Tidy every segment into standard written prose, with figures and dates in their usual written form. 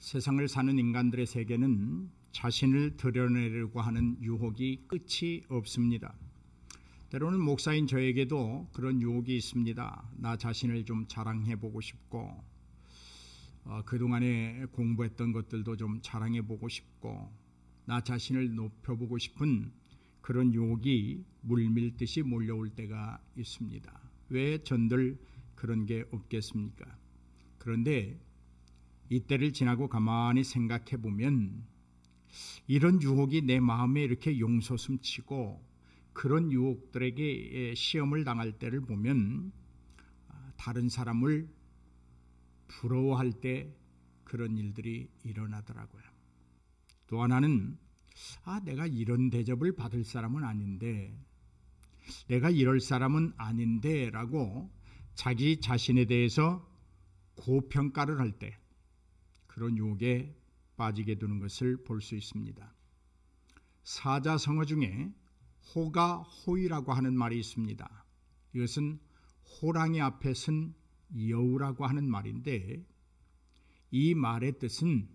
세상을 사는 인간들의 세계는 자신을 드러내려고 하는 유혹이 끝이 없습니다. 때로는 목사인 저에게도 그런 유혹이 있습니다. 나 자신을 좀 자랑해보고 싶고 그동안에 공부했던 것들도 좀 자랑해보고 싶고 나 자신을 높여보고 싶은 그런 유혹이 물밀듯이 몰려올 때가 있습니다. 왜 전들 그런 게 없겠습니까? 그런데 이때를 지나고 가만히 생각해 보면 이런 유혹이 내 마음에 이렇게 용솟음치고 그런 유혹들에게 시험을 당할 때를 보면 다른 사람을 부러워할 때 그런 일들이 일어나더라고요. 또 하나는 내가 이런 대접을 받을 사람은 아닌데, 내가 이럴 사람은 아닌데 라고 자기 자신에 대해서 고평가를 할 때 그런 유혹에 빠지게 되는 것을 볼 수 있습니다. 사자성어 중에 호가 호이라고 하는 말이 있습니다. 이것은 호랑이 앞에 선 여우라고 하는 말인데, 이 말의 뜻은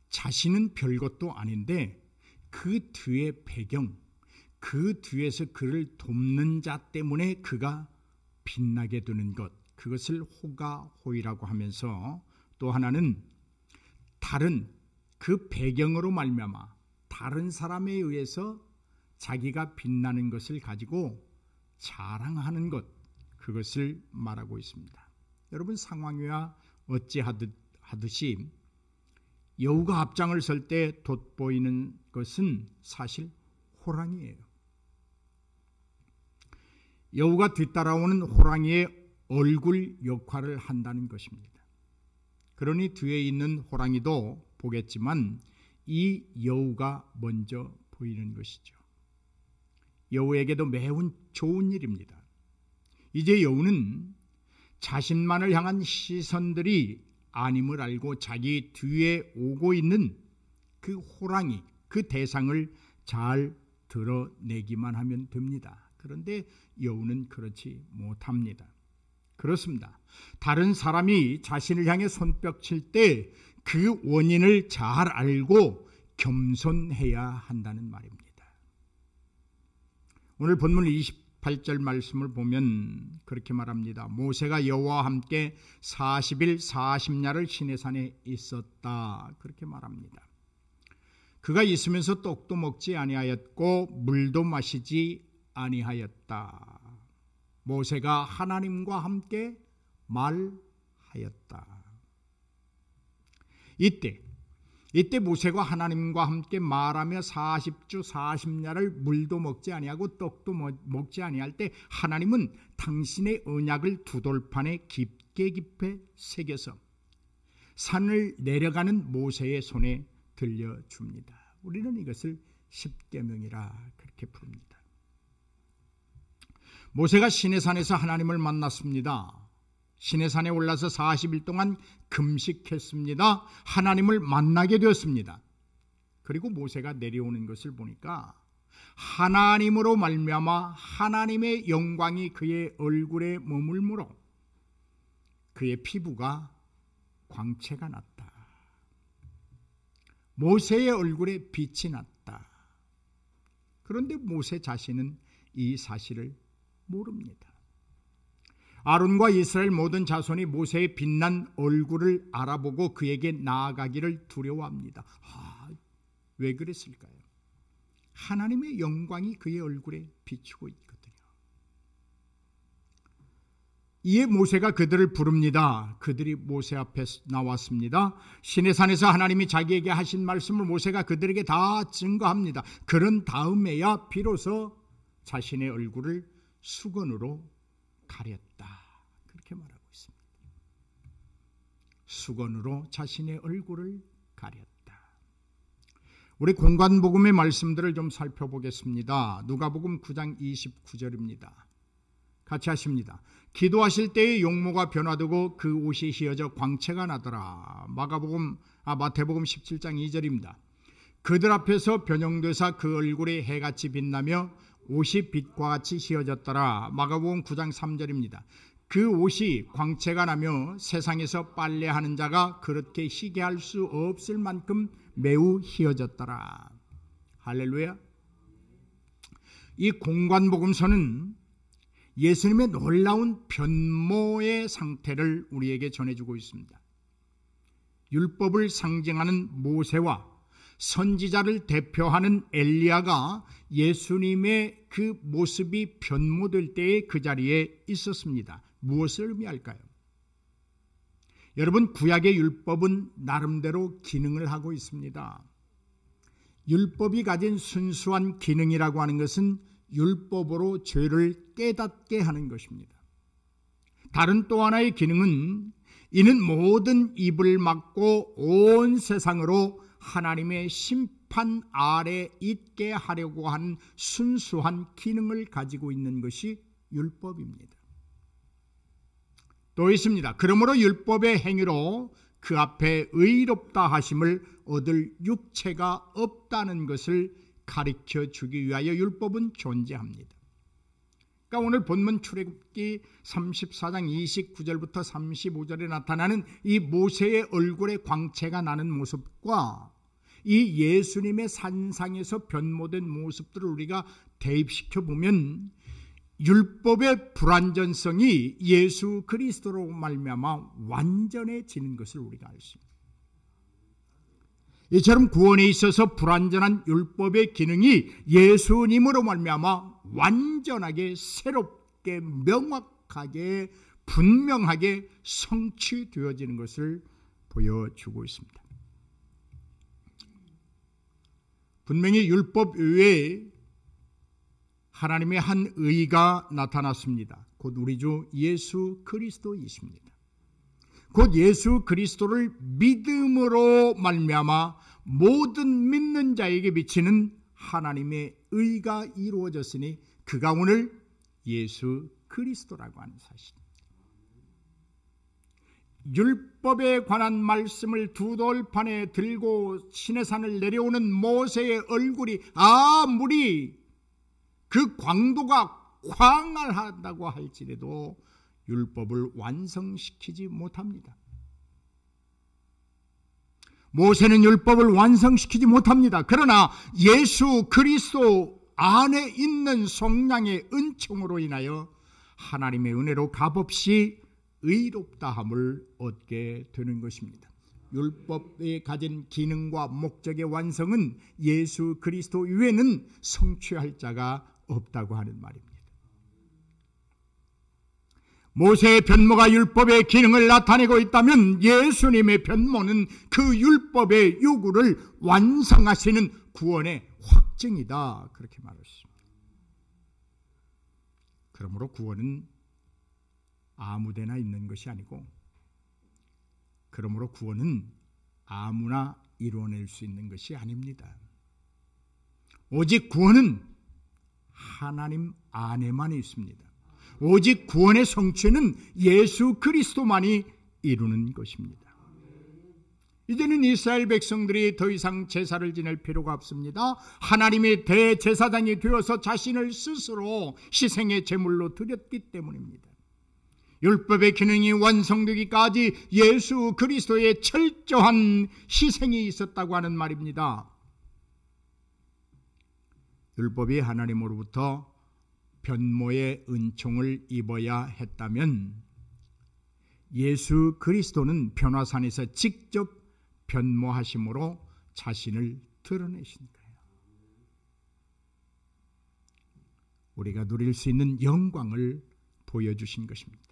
자신은 별것도 아닌데 그 뒤의 배경, 그 뒤에서 그를 돕는 자 때문에 그가 빛나게 되는 것, 그것을 호가 호이라고 하면서, 또 하나는 다른 그 배경으로 말미암아 다른 사람에 의해서 자기가 빛나는 것을 가지고 자랑하는 것, 그것을 말하고 있습니다. 여러분, 상황이와 어찌하듯이 여우가 앞장을 설 때 돋보이는 것은 사실 호랑이에요. 여우가 뒤따라오는 호랑이의 얼굴 역할을 한다는 것입니다. 그러니 뒤에 있는 호랑이도 보겠지만 이 여우가 먼저 보이는 것이죠. 여우에게도 매우 좋은 일입니다. 이제 여우는 자신만을 향한 시선들이 아님을 알고 자기 뒤에 오고 있는 그 호랑이, 그 대상을 잘 드러내기만 하면 됩니다. 그런데 여우는 그렇지 못합니다. 그렇습니다. 다른 사람이 자신을 향해 손뼉칠 때 그 원인을 잘 알고 겸손해야 한다는 말입니다. 오늘 본문 28절 말씀을 보면 그렇게 말합니다. 모세가 여호와와 함께 40일 40야를 시내산에 있었다, 그렇게 말합니다. 그가 있으면서 떡도 먹지 아니하였고 물도 마시지 아니하였다. 모세가 하나님과 함께 말하였다. 이때 모세가 하나님과 함께 말하며 40주 40야를 물도 먹지 아니하고 떡도 먹지 아니할 때 하나님은 당신의 언약을 두 돌판에 깊게 새겨서 산을 내려가는 모세의 손에 들려줍니다. 우리는 이것을 십계명이라 그렇게 부릅니다. 모세가 시내산에서 하나님을 만났습니다. 시내산에 올라서 40일 동안 금식했습니다. 하나님을 만나게 되었습니다. 그리고 모세가 내려오는 것을 보니까 하나님으로 말미암아 하나님의 영광이 그의 얼굴에 머물므로 그의 피부가 광채가 났다. 모세의 얼굴에 빛이 났다. 그런데 모세 자신은 이 사실을 모릅니다. 아론과 이스라엘 모든 자손이 모세의 빛난 얼굴을 알아보고 그에게 나아가기를 두려워합니다. 왜 그랬을까요? 하나님의 영광이 그의 얼굴에 비추고 있거든요. 이에 모세가 그들을 부릅니다. 그들이 모세 앞에 나왔습니다. 시내산에서 하나님이 자기에게 하신 말씀을 모세가 그들에게 다 증거합니다. 그런 다음에야 비로소 자신의 얼굴을 수건으로 가렸다, 그렇게 말하고 있습니다. 수건으로 자신의 얼굴을 가렸다. 우리 공관복음의 말씀들을 좀 살펴보겠습니다. 누가복음 9장 29절입니다. 같이 하십니다. 기도하실 때에 용모가 변화되고 그 옷이 휘어져 광채가 나더라. 마태복음 17장 2절입니다. 그들 앞에서 변형되사 그 얼굴이 해같이 빛나며 옷이 빛과 같이 휘어졌더라. 마가복음 9장 3절입니다. 그 옷이 광채가 나며 세상에서 빨래하는 자가 그렇게 희게 할 수 없을 만큼 매우 희어졌더라. 할렐루야. 이 공관복음서는 예수님의 놀라운 변모의 상태를 우리에게 전해주고 있습니다. 율법을 상징하는 모세와 선지자를 대표하는 엘리야가 예수님의 그 모습이 변모될 때에 그 자리에 있었습니다. 무엇을 의미할까요? 여러분, 구약의 율법은 나름대로 기능을 하고 있습니다. 율법이 가진 순수한 기능이라고 하는 것은 율법으로 죄를 깨닫게 하는 것입니다. 다른 또 하나의 기능은 이는 모든 입을 막고 온 세상으로 하나님의 심판 아래 있게 하려고 하는 순수한 기능을 가지고 있는 것이 율법입니다. 또 있습니다. 그러므로 율법의 행위로 그 앞에 의롭다 하심을 얻을 육체가 없다는 것을 가르쳐 주기 위하여 율법은 존재합니다. 그러니까 오늘 본문 출애굽기 34장 29절부터 35절에 나타나는 이 모세의 얼굴에 광채가 나는 모습과 이 예수님의 산상에서 변모된 모습들을 우리가 대입시켜 보면 율법의 불완전성이 예수 그리스도로 말미암아 완전해지는 것을 우리가 알 수 있습니다. 이처럼 구원에 있어서 불완전한 율법의 기능이 예수님으로 말미암아 완전하게 새롭게 명확하게 분명하게 성취되어지는 것을 보여주고 있습니다. 분명히 율법 외에 하나님의 한 의가 나타났습니다. 곧 우리 주 예수 그리스도이십니다. 곧 예수 그리스도를 믿음으로 말미암아 모든 믿는 자에게 비치는 하나님의 의가 이루어졌으니 그가 오늘 예수 그리스도라고 하는 사실입니다. 율법에 관한 말씀을 두 돌판에 들고 시내산을 내려오는 모세의 얼굴이 아무리 그 광도가 광활하다고 할지라도 율법을 완성시키지 못합니다. 모세는 율법을 완성시키지 못합니다. 그러나 예수 그리스도 안에 있는 성령의 은총으로 인하여 하나님의 은혜로 값없이 의롭다함을 얻게 되는 것입니다. 율법에 가진 기능과 목적의 완성은 예수 그리스도 외에는 성취할 자가 없다고 하는 말입니다. 모세의 변모가 율법의 기능을 나타내고 있다면 예수님의 변모는 그 율법의 요구를 완성하시는 구원의 확증이다, 그렇게 말했습니다. 그러므로 구원은 아무데나 있는 것이 아니고, 그러므로 구원은 아무나 이루어낼 수 있는 것이 아닙니다. 오직 구원은 하나님 안에만 있습니다. 오직 구원의 성취는 예수 그리스도만이 이루는 것입니다. 이제는 이스라엘 백성들이 더 이상 제사를 지낼 필요가 없습니다. 하나님의 대제사장이 되어서 자신을 스스로 희생의 제물로 드렸기 때문입니다. 율법의 기능이 완성되기까지 예수 그리스도의 철저한 희생이 있었다고 하는 말입니다. 율법이 하나님으로부터 변모의 은총을 입어야 했다면 예수 그리스도는 변화산에서 직접 변모하심으로 자신을 드러내신 거예요. 우리가 누릴 수 있는 영광을 보여주신 것입니다.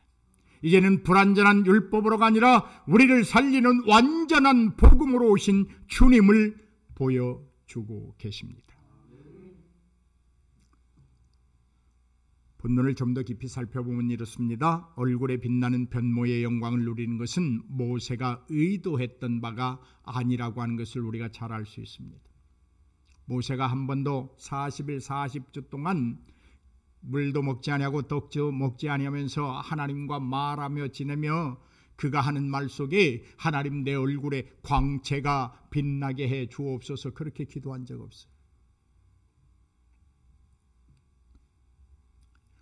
이제는 불완전한 율법으로가 아니라 우리를 살리는 완전한 복음으로 오신 주님을 보여주고 계십니다. 본문을 좀 더 깊이 살펴보면 이렇습니다. 얼굴에 빛나는 변모의 영광을 누리는 것은 모세가 의도했던 바가 아니라고 하는 것을 우리가 잘 알 수 있습니다. 모세가 한 번도 40일 40주 동안 물도 먹지 아니하고 떡도 먹지 아니하면서 하나님과 말하며 지내며 그가 하는 말 속에 하나님 내 얼굴에 광채가 빛나게 해 주옵소서 그렇게 기도한 적 없어요.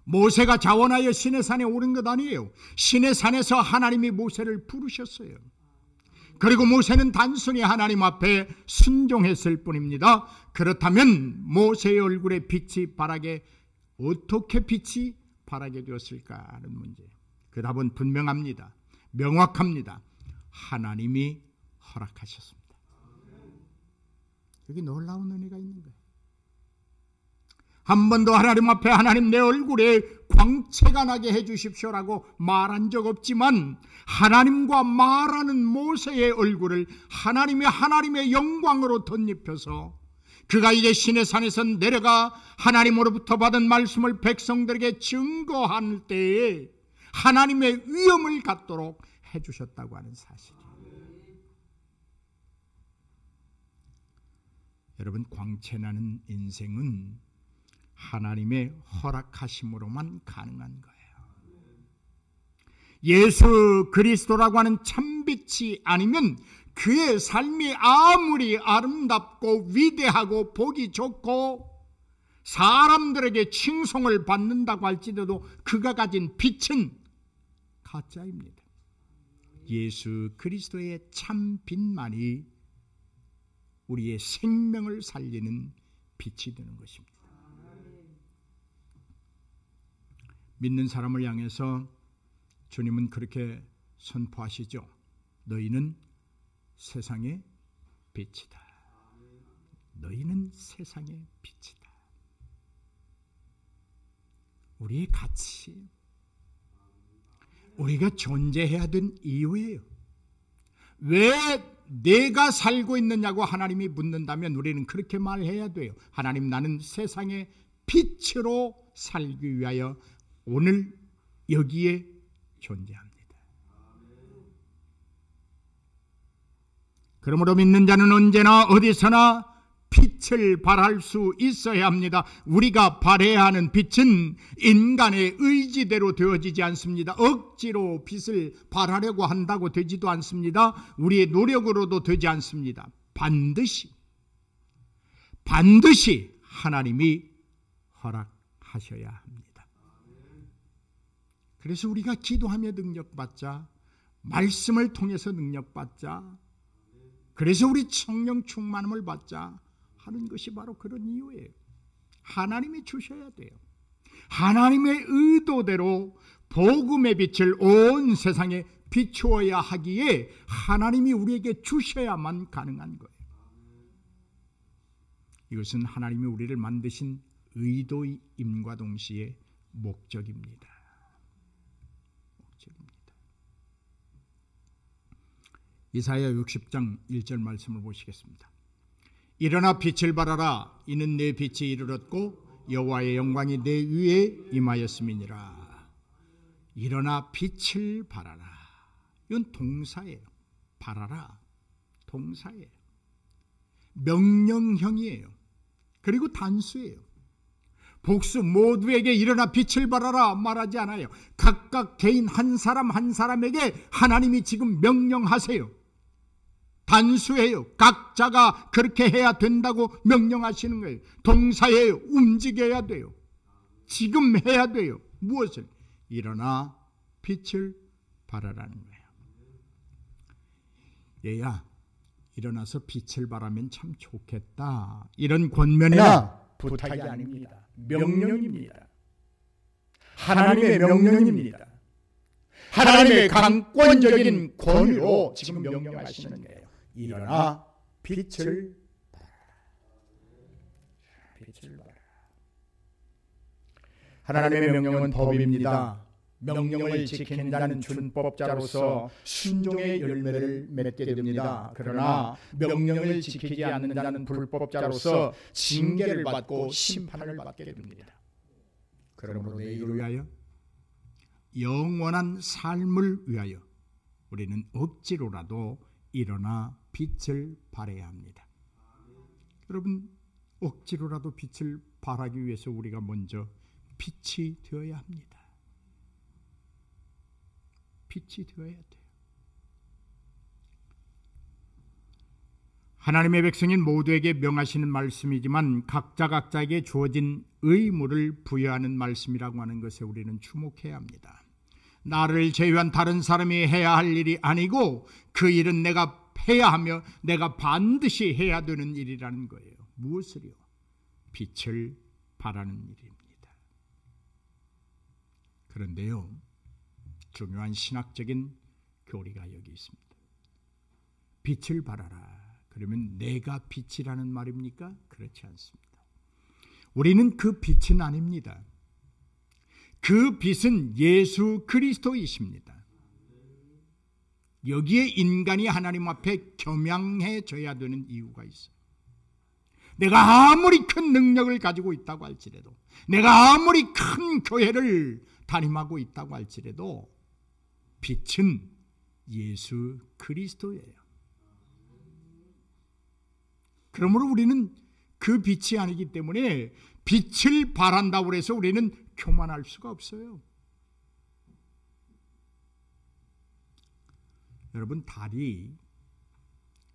모세가 자원하여 시내산에 오른 것 아니에요. 시내산에서 하나님이 모세를 부르셨어요. 그리고 모세는 단순히 하나님 앞에 순종했을 뿐입니다. 그렇다면 모세의 얼굴에 빛이 바라게, 어떻게 빛이 바라게 되었을까 하는 문제. 그 답은 분명합니다. 명확합니다. 하나님이 허락하셨습니다. 여기 놀라운 은혜가 있는 거예요. 한 번도 하나님 앞에 하나님 내 얼굴에 광채가 나게 해주십시오라고 말한 적 없지만 하나님과 말하는 모세의 얼굴을 하나님이 하나님의 영광으로 덧입혀서 그가 이제 시내산에서 내려가 하나님으로부터 받은 말씀을 백성들에게 증거할 때에 하나님의 위엄을 갖도록 해주셨다고 하는 사실이에요. 여러분, 광채나는 인생은 하나님의 허락하심으로만 가능한 거예요. 예수 그리스도라고 하는 참빛이 아니면 그의 삶이 아무리 아름답고 위대하고 보기 좋고 사람들에게 칭송을 받는다고 할지라도 그가 가진 빛은 가짜입니다. 예수 그리스도의 참빛만이 우리의 생명을 살리는 빛이 되는 것입니다. 믿는 사람을 향해서 주님은 그렇게 선포하시죠. 너희는 세상의 빛이다. 너희는 세상의 빛이다. 우리의 가치, 우리가 존재해야 된 이유예요. 왜 내가 살고 있느냐고 하나님이 묻는다면 우리는 그렇게 말해야 돼요. 하나님, 나는 세상의 빛으로 살기 위하여 오늘 여기에 존재합니다. 그러므로 믿는 자는 언제나 어디서나 빛을 발할 수 있어야 합니다. 우리가 발해야 하는 빛은 인간의 의지대로 되어지지 않습니다. 억지로 빛을 발하려고 한다고 되지도 않습니다. 우리의 노력으로도 되지 않습니다. 반드시 하나님이 허락하셔야 합니다. 그래서 우리가 기도하며 능력받자, 말씀을 통해서 능력받자, 그래서 우리 성령 충만함을 받자 하는 것이 바로 그런 이유예요. 하나님이 주셔야 돼요. 하나님의 의도대로 복음의 빛을 온 세상에 비추어야 하기에 하나님이 우리에게 주셔야만 가능한 거예요. 이것은 하나님이 우리를 만드신 의도임과 동시에 목적입니다. 이사야 60장 1절 말씀을 보시겠습니다. 일어나 빛을 발하라. 이는 내 빛이 이르렀고 여호와의 영광이 내 위에 임하였음이니라. 일어나 빛을 발하라. 이건 동사예요. 발하라. 동사예요. 명령형이에요. 그리고 단수예요. 복수 모두에게 일어나 빛을 발하라 말하지 않아요. 각각 개인 한 사람 한 사람에게 하나님이 지금 명령하세요. 단수예요. 각자가 그렇게 해야 된다고 명령하시는 거예요. 동사예요. 움직여야 돼요. 지금 해야 돼요. 무엇을? 일어나 빛을 발하라는 거예요. 얘야, 일어나서 빛을 발하면 참 좋겠다. 이런 권면이나 부탁이 아닙니다. 명령입니다. 하나님의 명령입니다. 하나님의 강권적인 권위로 지금 명령하시는 거예요. 일어나 빛을 발하라. 빛을 발하라. 하나님의 명령은 법입니다. 명령을 지키는 자는 준법자로서 순종의 열매를 맺게 됩니다. 그러나 명령을 지키지 않는 자는 불법자로서 징계를 받고 심판을 받게 됩니다. 그러므로 내일을 위하여, 영원한 삶을 위하여 우리는 억지로라도 일어나 빛을 발해야 합니다. 여러분, 억지로라도 빛을 발하기 위해서 우리가 먼저 빛이 되어야 합니다. 빛이 되어야 돼요. 하나님의 백성인 모두에게 명하시는 말씀이지만 각자에게 주어진 의무를 부여하는 말씀이라고 하는 것에 우리는 주목해야 합니다. 나를 제외한 다른 사람이 해야 할 일이 아니고 그 일은 내가 해야 하며 내가 반드시 해야 되는 일이라는 거예요. 무엇을요? 빛을 발하는 일입니다. 그런데요, 중요한 신학적인 교리가 여기 있습니다. 빛을 발하라. 그러면 내가 빛이라는 말입니까? 그렇지 않습니다. 우리는 그 빛은 아닙니다. 그 빛은 예수 그리스도이십니다. 여기에 인간이 하나님 앞에 겸양해져야 되는 이유가 있어요. 내가 아무리 큰 능력을 가지고 있다고 할지라도, 내가 아무리 큰 교회를 담임하고 있다고 할지라도 빛은 예수 그리스도예요. 그러므로 우리는 그 빛이 아니기 때문에 빛을 발한다고 해서 우리는 교만할 수가 없어요. 여러분, 달이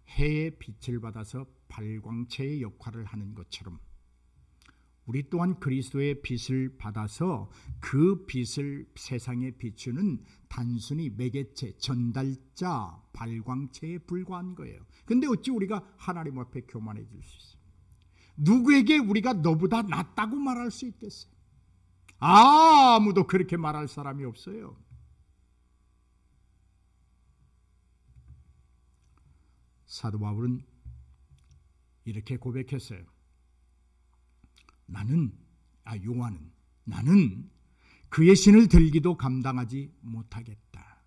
해의 빛을 받아서 발광체의 역할을 하는 것처럼 우리 또한 그리스도의 빛을 받아서 그 빛을 세상에 비추는 단순히 매개체, 전달자, 발광체에 불과한 거예요. 근데 어찌 우리가 하나님 앞에 교만해질 수 있어요? 누구에게 우리가 너보다 낫다고 말할 수 있겠어요? 아무도 그렇게 말할 사람이 없어요. 사도 바울은 이렇게 고백했어요. 요한은 나는 그의 신을 들기도 감당하지 못하겠다.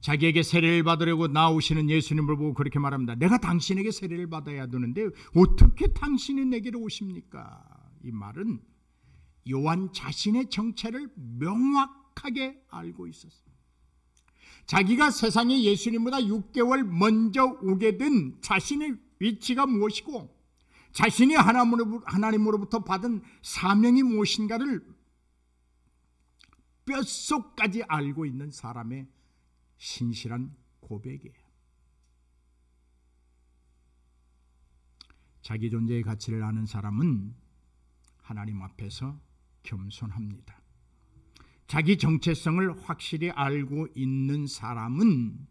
자기에게 세례를 받으려고 나오시는 예수님을 보고 그렇게 말합니다. 내가 당신에게 세례를 받아야 되는데 어떻게 당신이 내게로 오십니까? 이 말은 요한 자신의 정체를 명확하게 알고 있었어요. 자기가 세상에 예수님보다 6개월 먼저 오게 된 자신의 위치가 무엇이고 자신이 하나님으로부터 받은 사명이 무엇인가를 뼛속까지 알고 있는 사람의 신실한 고백이에요. 자기 존재의 가치를 아는 사람은 하나님 앞에서 겸손합니다. 자기 정체성을 확실히 알고 있는 사람은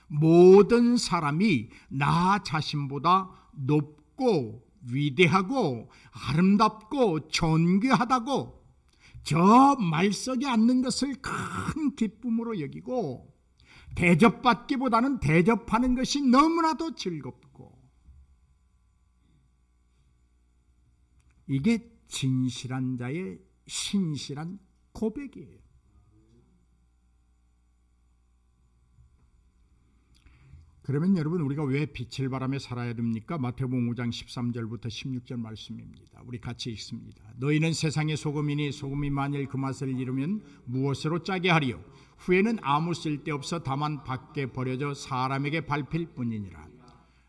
모든 사람이 나 자신보다 높고 위대하고 아름답고 존귀하다고 저 말석에 앉는 것을 큰 기쁨으로 여기고 대접받기보다는 대접하는 것이 너무나도 즐겁고, 이게 진실한 자의 신실한 고백이에요. 그러면 여러분, 우리가 왜 빛을 발하며 살아야 됩니까? 마태복음 5장 13절부터 16절 말씀입니다. 우리 같이 읽습니다. 너희는 세상의 소금이니 소금이 만일 그 맛을 잃으면 무엇으로 짜게 하리요? 후에는 아무 쓸데없어 다만 밖에 버려져 사람에게 밟힐 뿐이니라.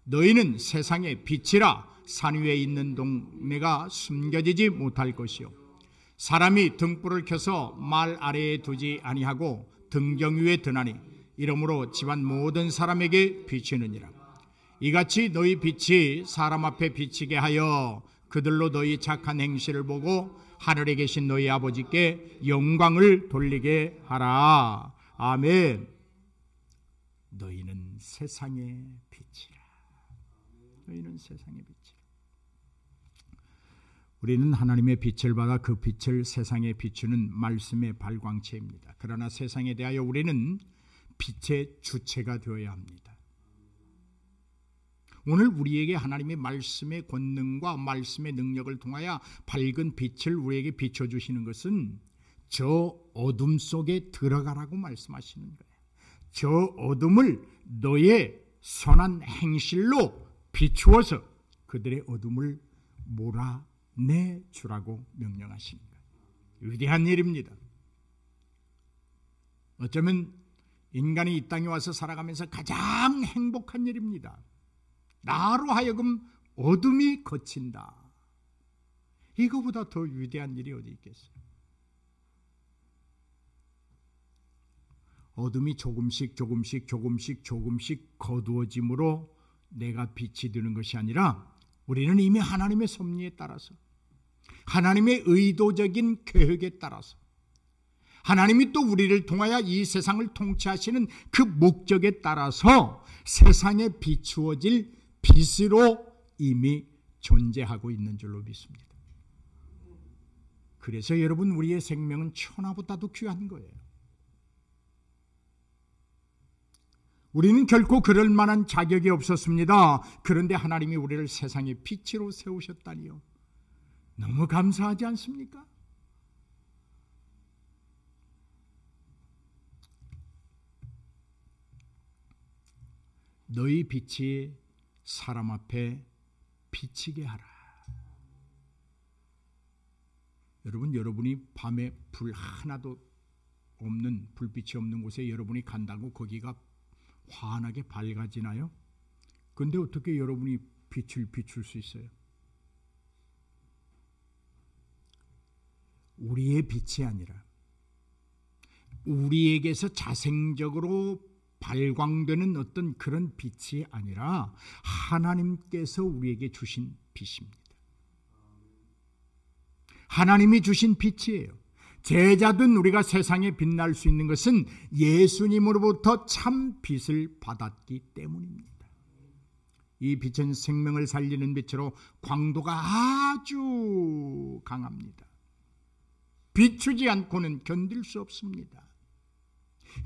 너희는 세상의 빛이라. 산 위에 있는 동네가 숨겨지지 못할 것이요, 사람이 등불을 켜서 말 아래에 두지 아니하고 등경 위에 드나니 이러므로 집안 모든 사람에게 비치느니라. 이같이 너희 빛이 사람 앞에 비치게 하여 그들로 너희 착한 행실을 보고 하늘에 계신 너희 아버지께 영광을 돌리게 하라. 아멘. 너희는 세상의 빛이라. 너희는 세상의 빛이라. 우리는 하나님의 빛을 받아 그 빛을 세상에 비추는 말씀의 발광체입니다. 그러나 세상에 대하여 우리는 빛의 주체가 되어야 합니다. 오늘 우리에게 하나님의 말씀의 권능과 말씀의 능력을 통하여 밝은 빛을 우리에게 비춰주시는 것은 저 어둠 속에 들어가라고 말씀하시는 거예요. 저 어둠을 너의 선한 행실로 비추어서 그들의 어둠을 몰아내주라고 명령하시는 거예요. 위대한 일입니다. 어쩌면 인간이 이 땅에 와서 살아가면서 가장 행복한 일입니다. 나로 하여금 어둠이 거친다. 이거보다 더 위대한 일이 어디 있겠어요? 어둠이 조금씩 거두어짐으로 내가 빛이 되는 것이 아니라 우리는 이미 하나님의 섭리에 따라서, 하나님의 의도적인 계획에 따라서, 하나님이 또 우리를 통하여 이 세상을 통치하시는 그 목적에 따라서 세상에 비추어질 빛으로 이미 존재하고 있는 줄로 믿습니다. 그래서 여러분, 우리의 생명은 천하보다도 귀한 거예요. 우리는 결코 그럴 만한 자격이 없었습니다. 그런데 하나님이 우리를 세상의 빛으로 세우셨다니요. 너무 감사하지 않습니까? 너희 빛이 사람 앞에 비치게 하라. 여러분, 여러분이 밤에 불 하나도 없는, 불빛이 없는 곳에 여러분이 간다고 거기가 환하게 밝아지나요? 그런데 어떻게 여러분이 빛을 비출 수 있어요? 우리의 빛이 아니라 우리에게서 자생적으로 발광되는 어떤 그런 빛이 아니라 하나님께서 우리에게 주신 빛입니다. 하나님이 주신 빛이에요. 제자된 우리가 세상에 빛날 수 있는 것은 예수님으로부터 참 빛을 받았기 때문입니다. 이 빛은 생명을 살리는 빛으로 광도가 아주 강합니다. 비추지 않고는 견딜 수 없습니다.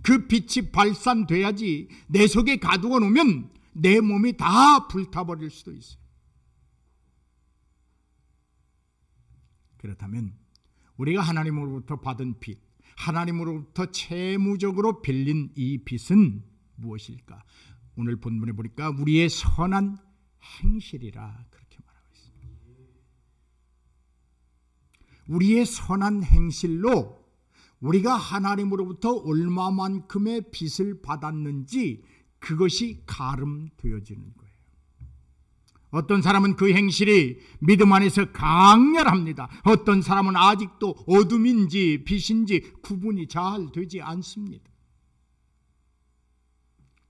그 빛이 발산돼야지 내 속에 가두어 놓으면 내 몸이 다 불타버릴 수도 있어요. 그렇다면 우리가 하나님으로부터 받은 빛, 하나님으로부터 채무적으로 빌린 이 빛은 무엇일까? 오늘 본문에 보니까 우리의 선한 행실이라 그렇게 말하고 있습니다. 우리의 선한 행실로 우리가 하나님으로부터 얼마만큼의 빛을 받았는지 그것이 가름되어지는 거예요. 어떤 사람은 그 행실이 믿음 안에서 강렬합니다. 어떤 사람은 아직도 어둠인지 빛인지 구분이 잘 되지 않습니다.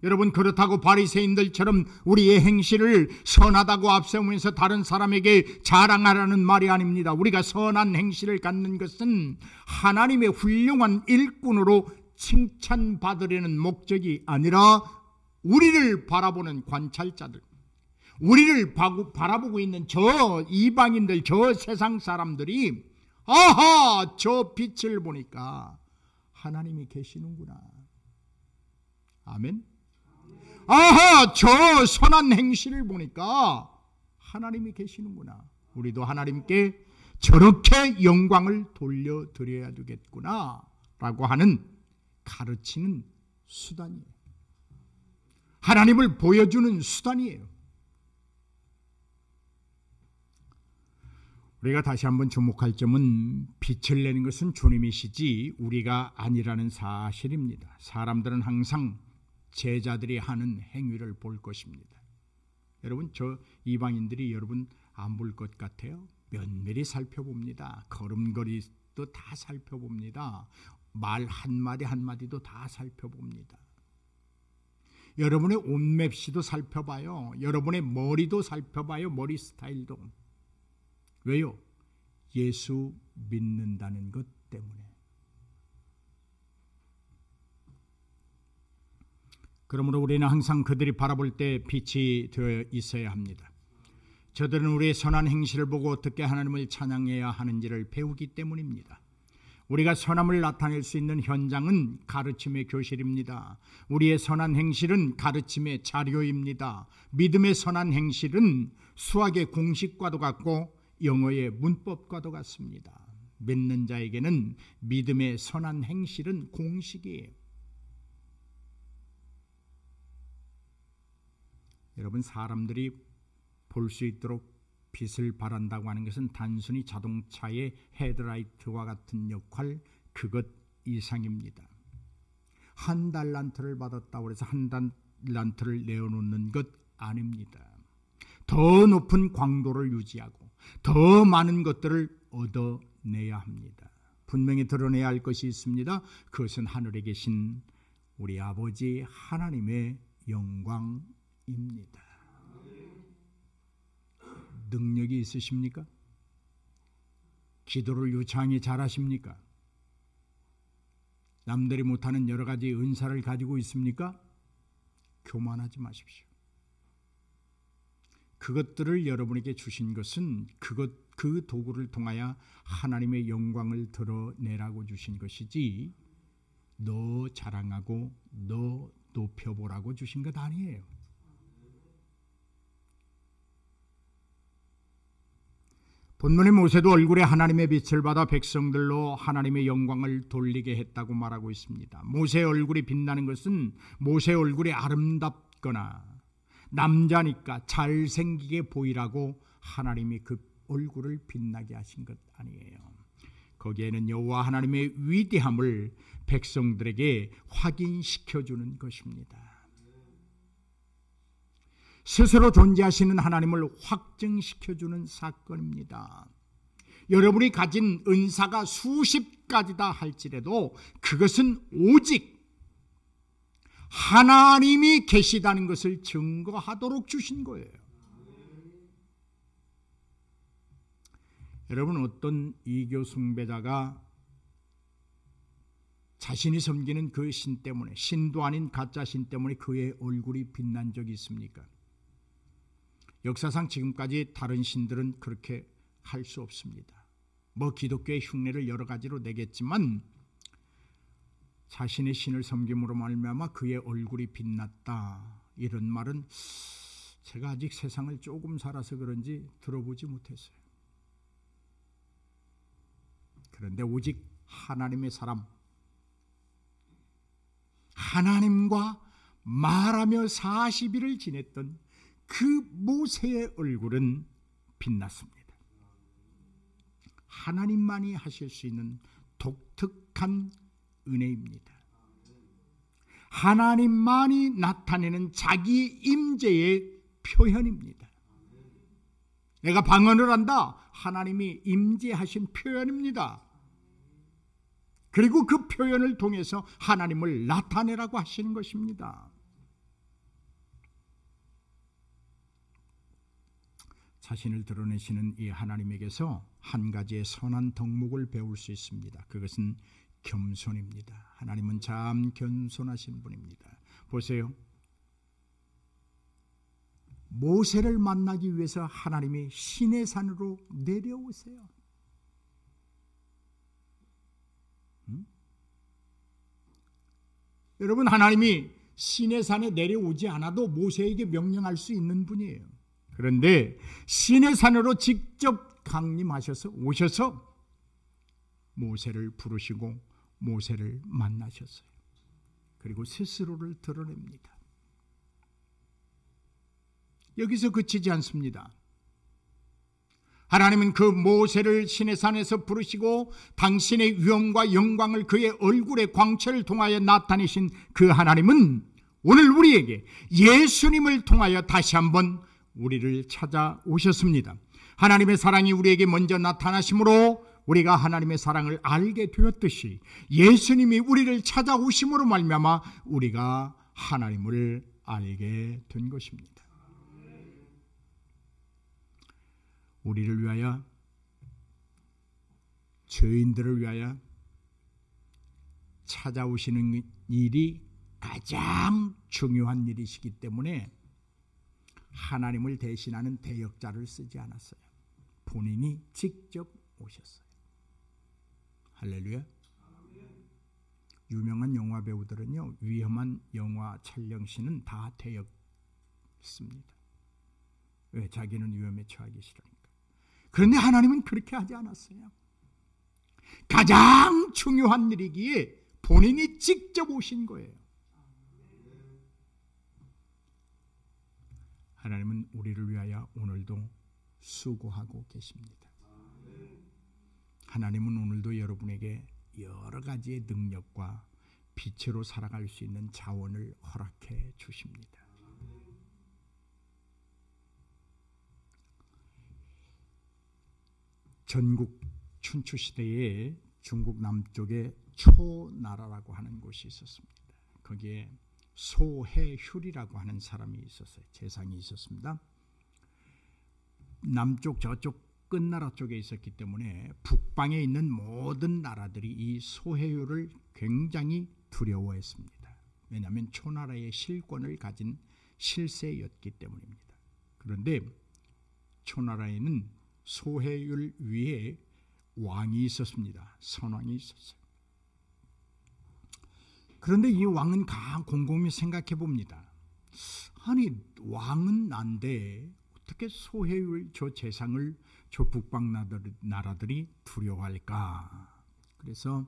여러분, 그렇다고 바리새인들처럼 우리의 행실을 선하다고 앞세우면서 다른 사람에게 자랑하라는 말이 아닙니다. 우리가 선한 행실을 갖는 것은 하나님의 훌륭한 일꾼으로 칭찬받으려는 목적이 아니라 우리를 바라보는 관찰자들, 우리를 바라보고 있는 저 이방인들, 저 세상 사람들이 아하, 저 빛을 보니까 하나님이 계시는구나. 아멘. 아하, 저 선한 행실을 보니까 하나님이 계시는구나. 우리도 하나님께 저렇게 영광을 돌려드려야 되겠구나 라고 하는 가르치는 수단이에요. 하나님을 보여주는 수단이에요. 우리가 다시 한번 주목할 점은 빛을 내는 것은 주님이시지 우리가 아니라는 사실입니다. 사람들은 항상 제자들이 하는 행위를 볼 것입니다. 여러분, 저 이방인들이 여러분 안 볼 것 같아요? 면밀히 살펴봅니다. 걸음걸이도 다 살펴봅니다. 말 한마디 한마디도 다 살펴봅니다. 여러분의 옷맵시도 살펴봐요. 여러분의 머리도 살펴봐요. 머리 스타일도. 왜요? 예수 믿는다는 것 때문에. 그러므로 우리는 항상 그들이 바라볼 때 빛이 되어 있어야 합니다. 저들은 우리의 선한 행실을 보고 어떻게 하나님을 찬양해야 하는지를 배우기 때문입니다. 우리가 선함을 나타낼 수 있는 현장은 가르침의 교실입니다. 우리의 선한 행실은 가르침의 자료입니다. 믿음의 선한 행실은 수학의 공식과도 같고 영어의 문법과도 같습니다. 믿는 자에게는 믿음의 선한 행실은 공식이에요. 여러분, 사람들이 볼 수 있도록 빛을 발한다고 하는 것은 단순히 자동차의 헤드라이트와 같은 역할, 그것 이상입니다. 한 달란트를 받았다고 해서 한 달란트를 내어놓는 것 아닙니다. 더 높은 광도를 유지하고 더 많은 것들을 얻어내야 합니다. 분명히 드러내야 할 것이 있습니다. 그것은 하늘에 계신 우리 아버지 하나님의 영광입니다. 능력이 있으십니까? 기도를 유창히 잘하십니까? 남들이 못하는 여러 가지 은사를 가지고 있습니까? 교만하지 마십시오. 그것들을 여러분에게 주신 것은 그 도구를 통하여 하나님의 영광을 드러내라고 주신 것이지 너 자랑하고 너 높여보라고 주신 것 아니에요. 본문의 모세도 얼굴에 하나님의 빛을 받아 백성들로 하나님의 영광을 돌리게 했다고 말하고 있습니다. 모세의 얼굴이 빛나는 것은 모세의 얼굴이 아름답거나 남자니까 잘생기게 보이라고 하나님이 그 얼굴을 빛나게 하신 것 아니에요. 거기에는 여호와 하나님의 위대함을 백성들에게 확인시켜주는 것입니다. 스스로 존재하시는 하나님을 확증시켜주는 사건입니다. 여러분이 가진 은사가 수십 가지다 할지라도 그것은 오직 하나님이 계시다는 것을 증거하도록 주신 거예요. 여러분, 어떤 이교 숭배자가 자신이 섬기는 그 신 때문에, 신도 아닌 가짜 신 때문에 그의 얼굴이 빛난 적이 있습니까? 역사상 지금까지 다른 신들은 그렇게 할 수 없습니다. 기독교의 흉내를 여러 가지로 내겠지만 자신의 신을 섬김으로 말미암아 그의 얼굴이 빛났다, 이런 말은 제가 아직 세상을 조금 살아서 그런지 들어보지 못했어요. 그런데 오직 하나님의 사람, 하나님과 말하며 40일을 지냈던 그 모세의 얼굴은 빛났습니다. 하나님만이 하실 수 있는 독특한 은혜입니다. 하나님만이 나타내는 자기 임재의 표현입니다. 내가 방언을 한다, 하나님이 임재하신 표현입니다. 그리고 그 표현을 통해서 하나님을 나타내라고 하시는 것입니다. 자신을 드러내시는 이 하나님에게서 한 가지의 선한 덕목을 배울 수 있습니다. 그것은 겸손입니다. 하나님은 참 겸손하신 분입니다. 보세요. 모세를 만나기 위해서 하나님이 시내산으로 내려오세요. 여러분, 하나님이 시내산에 내려오지 않아도 모세에게 명령할 수 있는 분이에요. 그런데 시내산으로 직접 강림하셔서 오셔서 모세를 부르시고 모세를 만나셨어요. 그리고 스스로를 드러냅니다. 여기서 그치지 않습니다. 하나님은 그 모세를 시내산에서 부르시고 당신의 위엄과 영광을 그의 얼굴의 광채를 통하여 나타내신 그 하나님은 오늘 우리에게 예수님을 통하여 다시 한번 우리를 찾아오셨습니다. 하나님의 사랑이 우리에게 먼저 나타나심으로 우리가 하나님의 사랑을 알게 되었듯이 예수님이 우리를 찾아오심으로 말미암아 우리가 하나님을 알게 된 것입니다. 우리를 위하여, 죄인들을 위하여 찾아오시는 일이 가장 중요한 일이시기 때문에 하나님을 대신하는 대역자를 쓰지 않았어요. 본인이 직접 오셨어요. 할렐루야. 유명한 영화 배우들은요, 위험한 영화 촬영씬은 다 대역 씁니다. 왜? 자기는 위험에 처하기 싫으니까. 그런데 하나님은 그렇게 하지 않았어요. 가장 중요한 일이기에 본인이 직접 오신 거예요. 하나님은 우리를 위하여 오늘도 수고하고 계십니다. 하나님은 오늘도 여러분에게 여러 가지의 능력과 빛으로 살아갈 수 있는 자원을 허락해 주십니다. 전국 춘추 시대에 중국 남쪽에 초나라라고 하는 곳이 있었습니다. 거기에 소해휴이라고 하는 사람이 있었어요. 재상이 있었습니다. 남쪽 저쪽 끝나라 쪽에 있었기 때문에 북방에 있는 모든 나라들이 이 소해율을 굉장히 두려워했습니다. 왜냐하면 초나라의 실권을 가진 실세였기 때문입니다. 그런데 초나라에는 소해율 위에 왕이 있었습니다. 선왕이 있었어요. 그런데 이 왕은 곰곰이 생각해 봅니다. 아니, 왕은 난데 어떻게 소해율 저 재상을 저 북방 나라들이 두려워할까? 그래서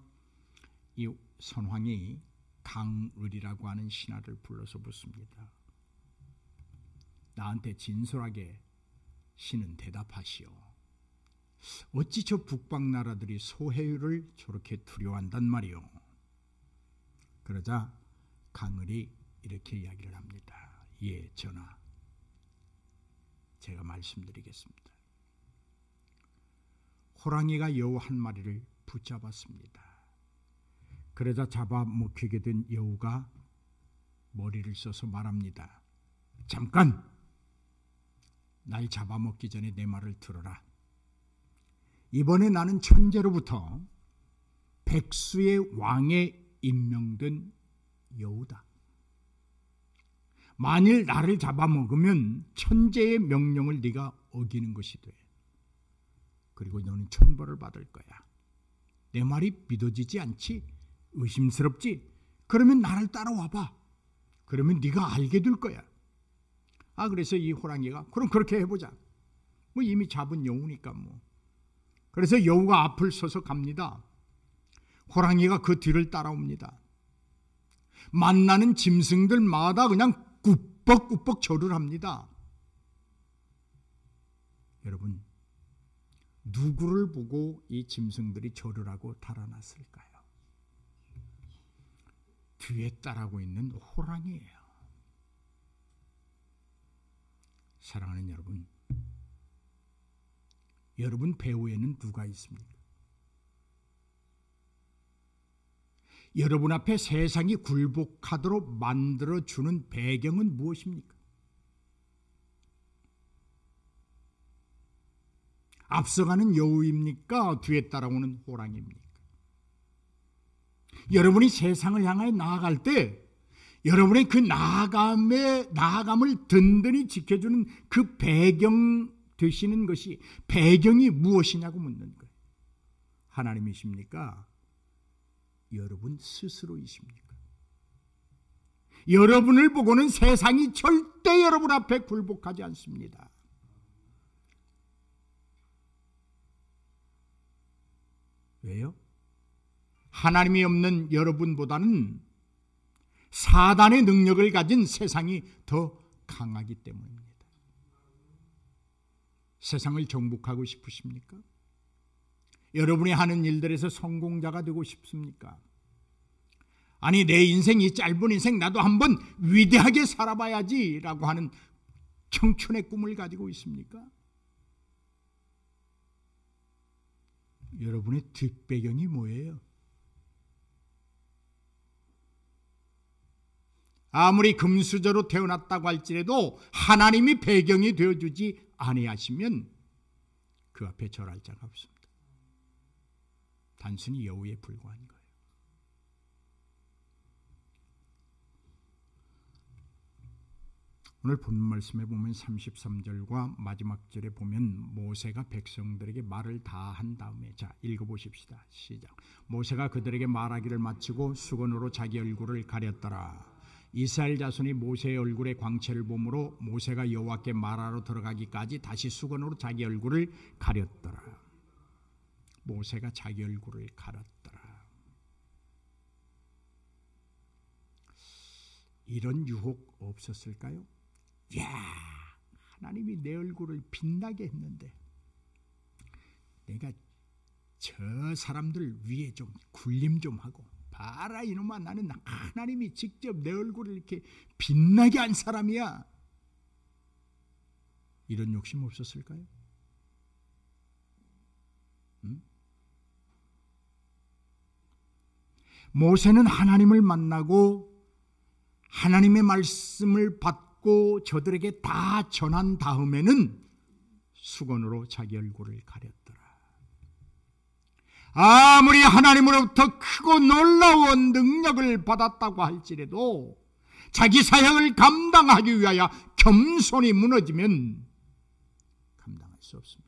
이 선왕이 강을이라고 하는 신하를 불러서 묻습니다. 나한테 진솔하게 신은 대답하시오. 어찌 저 북방 나라들이 소해율을 저렇게 두려워한단 말이오? 그러자 강을이 이렇게 이야기를 합니다. 예, 전하. 제가 말씀드리겠습니다. 호랑이가 여우 한 마리를 붙잡았습니다. 그러자 잡아먹히게 된 여우가 머리를 써서 말합니다. 잠깐! 날 잡아먹기 전에 내 말을 들어라. 이번에 나는 천재로부터 백수의 왕에 임명된 여우다. 만일 나를 잡아먹으면 천재의 명령을 네가 어기는 것이 돼. 그리고 너는 천벌을 받을 거야. 내 말이 믿어지지 않지? 의심스럽지? 그러면 나를 따라와봐. 그러면 네가 알게 될 거야. 그래서 이 호랑이가 그럼 그렇게 해보자. 뭐 이미 잡은 여우니까 뭐. 그래서 여우가 앞을 서서 갑니다. 호랑이가 그 뒤를 따라옵니다. 만나는 짐승들마다 그냥 꾸벅꾸벅 절을 합니다. 여러분, 누구를 보고 이 짐승들이 절을 하고 달아났을까요? 뒤에 따라오고 있는 호랑이에요. 사랑하는 여러분, 여러분 배후에는 누가 있습니까? 여러분 앞에 세상이 굴복하도록 만들어주는 배경은 무엇입니까? 앞서가는 여우입니까? 뒤에 따라오는 호랑이입니까? 여러분이 세상을 향하여 나아갈 때 여러분의 그 나아감을 든든히 지켜주는 그 배경 되시는 것이 배경이 무엇이냐고 묻는 거예요. 하나님이십니까? 여러분 스스로이십니까? 여러분을 보고는 세상이 절대 여러분 앞에 굴복하지 않습니다. 왜요? 하나님이 없는 여러분보다는 사단의 능력을 가진 세상이 더 강하기 때문입니다. 세상을 정복하고 싶으십니까? 여러분이 하는 일들에서 성공자가 되고 싶습니까? 아니, 내 인생, 이 짧은 인생 나도 한번 위대하게 살아봐야지 라고 하는 청춘의 꿈을 가지고 있습니까? 여러분의 뒷배경이 뭐예요? 아무리 금수저로 태어났다고 할지라도 하나님이 배경이 되어주지 아니하시면 그 앞에 절할 자가 없습니다. 단순히 여우에 불과한 거예요. 오늘 본문 말씀에 보면 33절과 마지막 절에 보면 모세가 백성들에게 말을 다 한 다음에, 자, 읽어보십시다. 시작. 모세가 그들에게 말하기를 마치고 수건으로 자기 얼굴을 가렸더라. 이스라엘 자손이 모세의 얼굴에 광채를 보므로 모세가 여호와께 말하러 들어가기까지 다시 수건으로 자기 얼굴을 가렸더라. 모세가 자기 얼굴을 가렸더라. 이런 유혹 없었을까요? 야, 하나님이 내 얼굴을 빛나게 했는데 내가 저 사람들 위에 좀 군림 좀 하고, 봐라 이놈아, 나는 하나님이 직접 내 얼굴을 이렇게 빛나게 한 사람이야. 이런 욕심 없었을까요? 모세는 하나님을 만나고 하나님의 말씀을 받고 저들에게 다 전한 다음에는 수건으로 자기 얼굴을 가렸더라. 아무리 하나님으로부터 크고 놀라운 능력을 받았다고 할지라도 자기 사역을 감당하기 위하여 겸손히 무너지면 감당할 수 없습니다.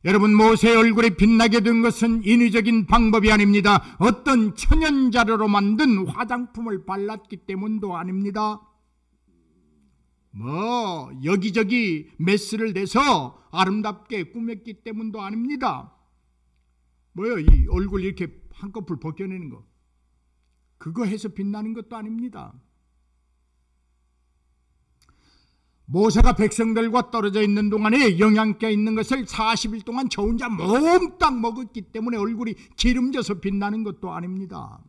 여러분, 모세의 얼굴이 빛나게 된 것은 인위적인 방법이 아닙니다. 어떤 천연자료로 만든 화장품을 발랐기 때문도 아닙니다. 여기저기 메스를 대서 아름답게 꾸몄기 때문도 아닙니다. 이 얼굴 이렇게 한꺼풀 벗겨내는 거, 그거 해서 빛나는 것도 아닙니다. 모세가 백성들과 떨어져 있는 동안에 영양가 있는 것을 40일 동안 저 혼자 몽땅 먹었기 때문에 얼굴이 기름져서 빛나는 것도 아닙니다.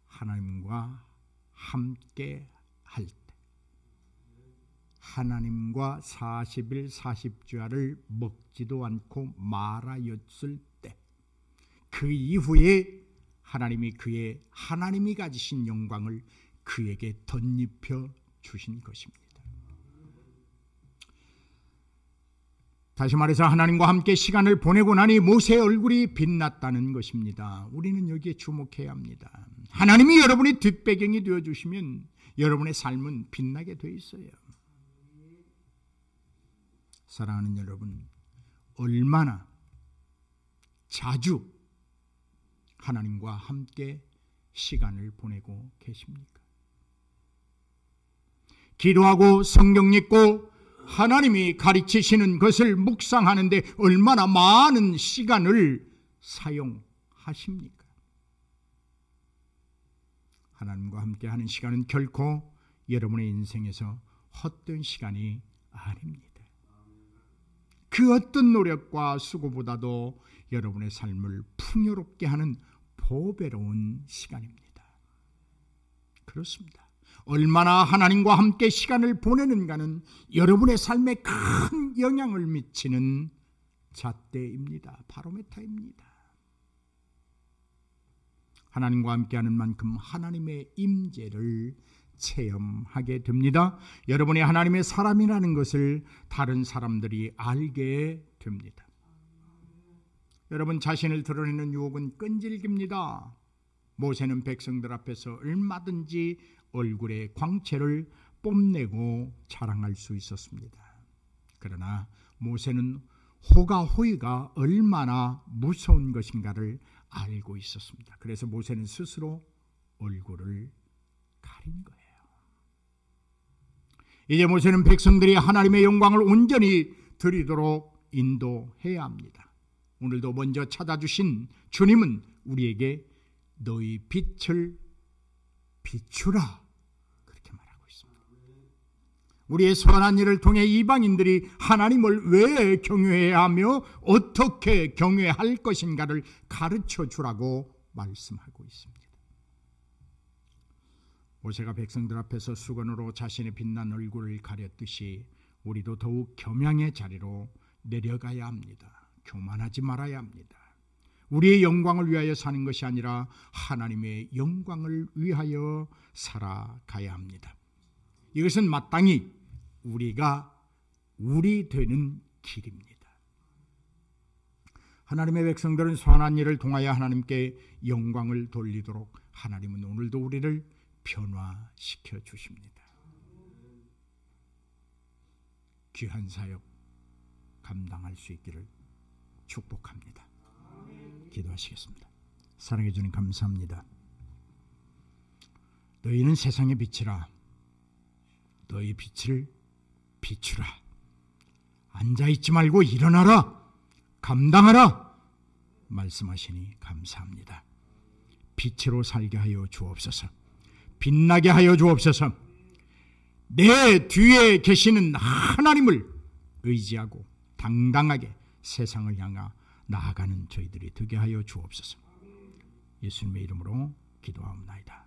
하나님과 함께 할 때, 하나님과 40일 40주야를 먹지도 않고 말하였을 때, 그 이후에 하나님이 가지신 영광을 그에게 덧입혀 주신 것입니다. 다시 말해서 하나님과 함께 시간을 보내고 나니 모세의 얼굴이 빛났다는 것입니다. 우리는 여기에 주목해야 합니다. 하나님이 여러분의 뒷배경이 되어주시면 여러분의 삶은 빛나게 되어 있어요. 사랑하는 여러분, 얼마나 자주 하나님과 함께 시간을 보내고 계십니까? 기도하고 성경 읽고 하나님이 가르치시는 것을 묵상하는데 얼마나 많은 시간을 사용하십니까? 하나님과 함께하는 시간은 결코 여러분의 인생에서 헛된 시간이 아닙니다. 그 어떤 노력과 수고보다도 여러분의 삶을 풍요롭게 하는 보배로운 시간입니다. 그렇습니다. 얼마나 하나님과 함께 시간을 보내는가는 여러분의 삶에 큰 영향을 미치는 잣대입니다. 바로메타입니다. 하나님과 함께하는 만큼 하나님의 임재를 체험하게 됩니다. 여러분이 하나님의 사람이라는 것을 다른 사람들이 알게 됩니다. 여러분, 자신을 드러내는 유혹은 끈질깁니다. 모세는 백성들 앞에서 얼마든지 얼굴의 광채를 뽐내고 자랑할 수 있었습니다. 그러나 모세는 호가호의가 얼마나 무서운 것인가를 알고 있었습니다. 그래서 모세는 스스로 얼굴을 가린 거예요. 이제 모세는 백성들이 하나님의 영광을 온전히 드리도록 인도해야 합니다. 오늘도 먼저 찾아주신 주님은 우리에게 너희 빛을 비추라, 그렇게 말하고 있습니다. 우리의 선한 일을 통해 이방인들이 하나님을 왜 경외해야 하며 어떻게 경외할 것인가를 가르쳐 주라고 말씀하고 있습니다. 모세가 백성들 앞에서 수건으로 자신의 빛난 얼굴을 가렸듯이 우리도 더욱 겸양의 자리로 내려가야 합니다. 교만하지 말아야 합니다. 우리의 영광을 위하여 사는 것이 아니라 하나님의 영광을 위하여 살아가야 합니다. 이것은 마땅히 우리가 우리 되는 길입니다. 하나님의 백성들은 선한 일을 통하여 하나님께 영광을 돌리도록 하나님은 오늘도 우리를 변화시켜 주십니다. 귀한 사역 감당할 수 있기를 축복합니다. 기도하시겠습니다. 사랑해 주님, 감사합니다. 너희는 세상의 빛이라. 너희 빛을 비추라. 앉아있지 말고 일어나라. 감당하라. 말씀하시니 감사합니다. 빛으로 살게 하여 주옵소서. 빛나게 하여 주옵소서. 내 뒤에 계시는 하나님을 의지하고 당당하게 세상을 향하 나아가는 저희들이 되게 하여 주옵소서. 예수님의 이름으로 기도하옵나이다.